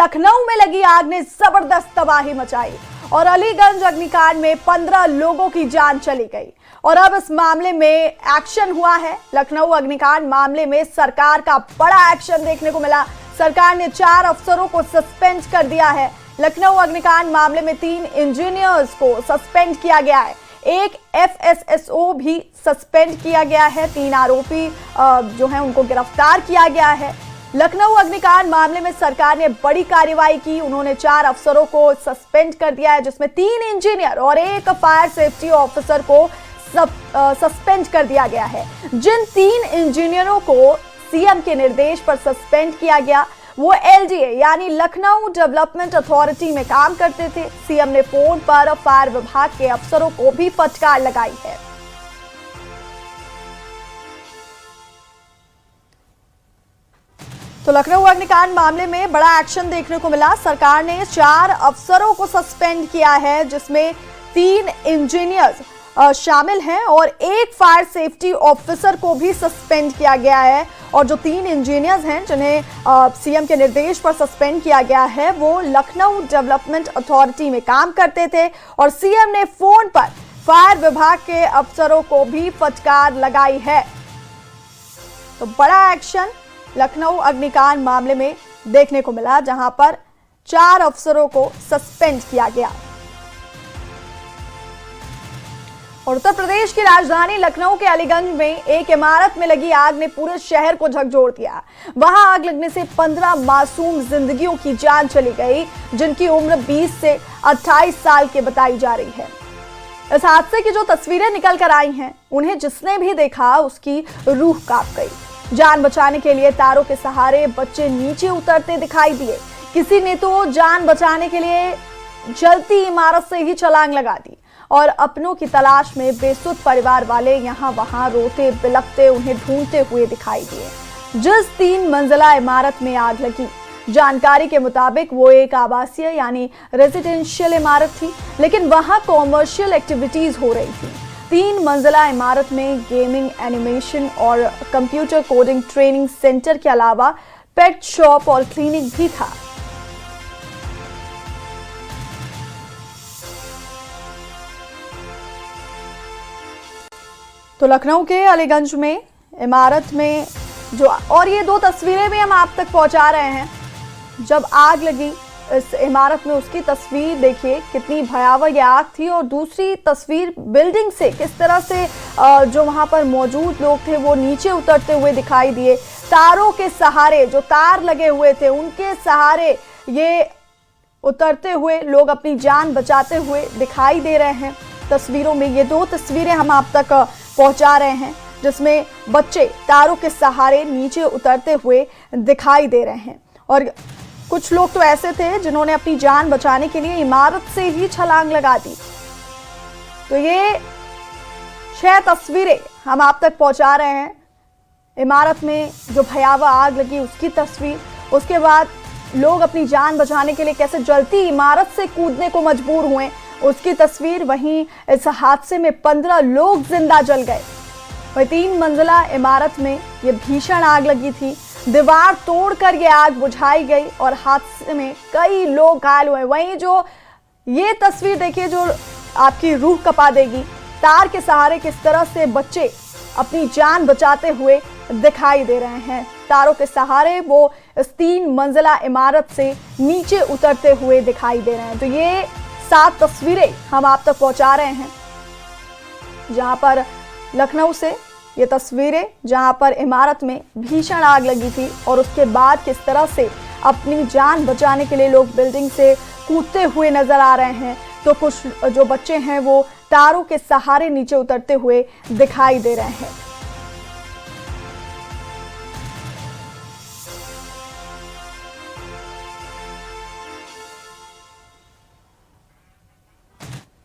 लखनऊ में लगी आग ने जबरदस्त तबाही मचाई और अलीगंज अग्निकांड में 15 लोगों की जान चली गई। और अब इस मामले में एक्शन हुआ है। लखनऊ अग्निकांड मामले में सरकार का बड़ा एक्शन देखने को मिला। सरकार ने 4 अफसरों को सस्पेंड कर दिया है। लखनऊ अग्निकांड मामले में 3 इंजीनियर्स को सस्पेंड किया गया है। एक FSSO भी सस्पेंड किया गया है। 3 आरोपी जो हैं उनको गिरफ्तार किया गया है। लखनऊ अग्निकांड मामले में सरकार ने बड़ी कार्रवाई की। उन्होंने 4 अफसरों को सस्पेंड कर दिया है, जिसमें 3 इंजीनियर और एक फायर सेफ्टी ऑफिसर को सस्पेंड कर दिया गया है। जिन 3 इंजीनियरों को सीएम के निर्देश पर सस्पेंड किया गया वो LDA यानी लखनऊ डेवलपमेंट अथॉरिटी में काम करते थे। सीएम ने फोन पर फायर विभाग के अफसरों को भी फटकार लगाई है। तो लखनऊ अग्निकांड मामले में बड़ा एक्शन देखने को मिला। सरकार ने 4 अफसरों को सस्पेंड किया है, जिसमें 3 इंजीनियर्स शामिल हैं और एक फायर सेफ्टी ऑफिसर को भी सस्पेंड किया गया है। और जो 3 इंजीनियर्स हैं जिन्हें सीएम के निर्देश पर सस्पेंड किया गया है वो लखनऊ डेवलपमेंट अथॉरिटी में काम करते थे और सीएम ने फोन पर फायर विभाग के अफसरों को भी फटकार लगाई है। तो बड़ा एक्शन लखनऊ अग्निकांड मामले में देखने को मिला, जहां पर 4 अफसरों को सस्पेंड किया गया। और उत्तर प्रदेश की राजधानी लखनऊ के अलीगंज में एक इमारत में लगी आग ने पूरे शहर को झकझोर दिया। वहां आग लगने से 15 मासूम जिंदगियों की जान चली गई, जिनकी उम्र 20 से 28 साल की बताई जा रही है। इस हादसे की जो तस्वीरें निकल कर आई हैं, उन्हें जिसने भी देखा उसकी रूह कांप गई। जान बचाने के लिए तारों के सहारे बच्चे नीचे उतरते दिखाई दिए। किसी ने तो जान बचाने के लिए जलती इमारत से ही छलांग लगा दी और अपनों की तलाश में बेसुध परिवार वाले यहां वहां रोते बिलखते उन्हें ढूंढते हुए दिखाई दिए। जिस 3 मंजिला इमारत में आग लगी, जानकारी के मुताबिक वो एक आवासीय यानी रेजिडेंशियल इमारत थी, लेकिन वहां कॉमर्शियल एक्टिविटीज हो रही थी। 3 मंजिला इमारत में गेमिंग, एनिमेशन और कंप्यूटर कोडिंग ट्रेनिंग सेंटर के अलावा पेट शॉप और क्लिनिक भी था। तो लखनऊ के अलीगंज में इमारत में जो और ये 2 तस्वीरें भी हम आप तक पहुंचा रहे हैं। जब आग लगी इस इमारत में उसकी तस्वीर देखिए, कितनी भयावह ये आग थी। और दूसरी तस्वीर बिल्डिंग से किस तरह से जो वहां पर मौजूद लोग थे वो नीचे उतरते हुए दिखाई दिए। तारों के सहारे, जो तार लगे हुए थे उनके सहारे ये उतरते हुए लोग अपनी जान बचाते हुए दिखाई दे रहे हैं। तस्वीरों में ये 2 तस्वीरें हम आप तक पहुंचा रहे हैं, जिसमें बच्चे तारों के सहारे नीचे उतरते हुए दिखाई दे रहे हैं। और कुछ लोग तो ऐसे थे जिन्होंने अपनी जान बचाने के लिए इमारत से ही छलांग लगा दी। तो ये 6 तस्वीरें हम आप तक पहुंचा रहे हैं। इमारत में जो भयावह आग लगी उसकी तस्वीर, उसके बाद लोग अपनी जान बचाने के लिए कैसे जलती इमारत से कूदने को मजबूर हुए उसकी तस्वीर। वहीं इस हादसे में 15 लोग जिंदा जल गए। वही 3 मंजिला इमारत में ये भीषण आग लगी थी। दीवार तोड़कर ये आग बुझाई गई और हादसे में कई लोग घायल हुए। वहीं जो ये तस्वीर देखिए जो आपकी रूह कपा देगी। तार के सहारे किस तरह से बच्चे अपनी जान बचाते हुए दिखाई दे रहे हैं। तारों के सहारे वो इस 3 मंजिला इमारत से नीचे उतरते हुए दिखाई दे रहे हैं। तो ये 7 तस्वीरें हम आप तक पहुंचा रहे हैं, जहां पर लखनऊ से ये तस्वीरें जहां पर इमारत में भीषण आग लगी थी और उसके बाद किस तरह से अपनी जान बचाने के लिए लोग बिल्डिंग से कूदते हुए नजर आ रहे हैं। तो कुछ जो बच्चे हैं वो तारों के सहारे नीचे उतरते हुए दिखाई दे रहे हैं।